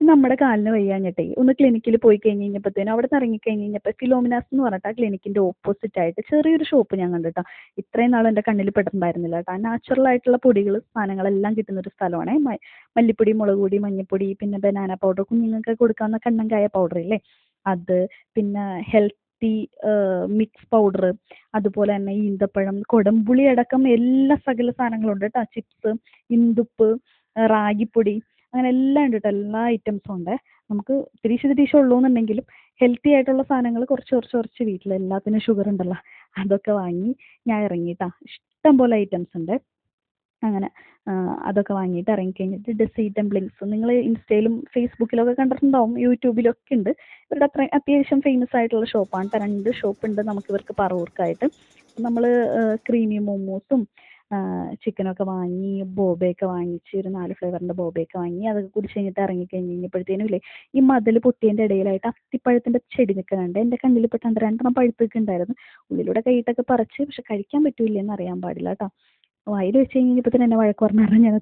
നമ്മുടെ കാലിന് വയ്യാഞ്ഞിട്ടേ ഒന്ന് ക്ലിനിക്കിൽ പോയി കഴിഞ്ഞ് കഴിഞ്ഞപ്പോഴത്തേനും അവിടെ നിന്ന് ഇറങ്ങി കഴിഞ്ഞ് കഴിഞ്ഞപ്പോൾ ഫിലോമിനാസ് എന്ന് പറഞ്ഞിട്ട് ആ ക്ലിനിക്കിന്റെ ഓപ്പോസിറ്റ് ആയിട്ട് ചെറിയൊരു ഷോപ്പ് ഞാൻ കണ്ടു കേട്ടോ. ഇത്രയും നാളും എൻ്റെ കണ്ണിൽ പെട്ടിട്ടുണ്ടായിരുന്നില്ല കേട്ടോ. നാച്ചുറൽ ആയിട്ടുള്ള പൊടികൾ സാധനങ്ങളെല്ലാം കിട്ടുന്ന ഒരു സ്ഥലമാണ്. മല്ലിപ്പൊടി, മുളക് പൊടി, മഞ്ഞൾപ്പൊടി, പിന്നെ ബനാന പൗഡർ, കുഞ്ഞുങ്ങൾക്ക് കൊടുക്കാവുന്ന കണ്ണങ്കായ പൗഡർ ഇല്ലേ അത്, പിന്നെ ഹെൽത്തി മിക്സ് പൗഡർ, അതുപോലെ തന്നെ ഈന്തപ്പഴം, കൊടംപുളി അടക്കം എല്ലാ സകല സാധനങ്ങളും ഉണ്ട് കേട്ടോ. ചിപ്സ്, ഇന്ദുപ്പ്, റാഗിപ്പൊടി, അങ്ങനെ എല്ലാം ഉണ്ട് കേട്ടോ. എല്ലാ ഐറ്റംസും ഉണ്ട്. നമുക്ക് തിരീശ് ഉള്ളൂ എന്നുണ്ടെങ്കിലും ഹെൽത്തി ആയിട്ടുള്ള സാധനങ്ങൾ കുറച്ച് വീട്ടിൽ എല്ലാത്തിനും ഷുഗർ ഉണ്ടല്ലോ അതൊക്കെ വാങ്ങി ഞാൻ ഇറങ്ങിയിട്ടാ. ഇഷ്ടം പോലെ ഐറ്റംസ് ഉണ്ട്. അങ്ങനെ അതൊക്കെ വാങ്ങിയിട്ട് ഇറങ്ങിക്കഴിഞ്ഞിട്ട് ഡെസി ഡംപ്ലിങ്സ് നിങ്ങൾ ഇൻസ്റ്റയിലും ഫേസ്ബുക്കിലൊക്കെ കണ്ടിട്ടുണ്ടാവും, യൂട്യൂബിലൊക്കെ ഉണ്ട്. ഇവരുടെ അത്യാവശ്യം ഫേമസ് ആയിട്ടുള്ള ഷോപ്പാണ്. 2 ഷോപ്പുണ്ട് നമുക്ക് ഇവർക്ക് പറവൂർക്കായിട്ട്. നമ്മൾ ക്രീമി മോമോസും ചിക്കനൊക്കെ വാങ്ങി, ബോബയൊക്കെ വാങ്ങിച്ച്, ഒരു 4 ഫ്ലേവറിന്റെ ബോബയൊക്കെ വാങ്ങി അതൊക്കെ കുടിച്ച് കഴിഞ്ഞിട്ട് ഇറങ്ങിക്കഴിഞ്ഞ് കഴിഞ്ഞപ്പോഴത്തേനും ഇല്ലേ ഈ മതിൽ പൊട്ടിയതിൻ്റെ ഇടയിലായിട്ട് അത്തിപ്പഴത്തിന്റെ ചെടി നിൽക്കുന്നുണ്ട്. എൻ്റെ കണ്ണിൽ പെട്ടെന്ന് 2 പഴുത്തൊക്കെ ഉണ്ടായിരുന്നു. ഉള്ളിലൂടെ കൈയിട്ടൊക്കെ പറിച്ച്, പക്ഷെ കഴിക്കാൻ പറ്റൂല എന്ന് അറിയാൻ പാടില്ല കേട്ടോ. വായിൽ വെച്ച് കഴിഞ്ഞപ്പോൾ തന്നെ എന്നെ വഴക്ക് പറഞ്ഞാൽ ഞാൻ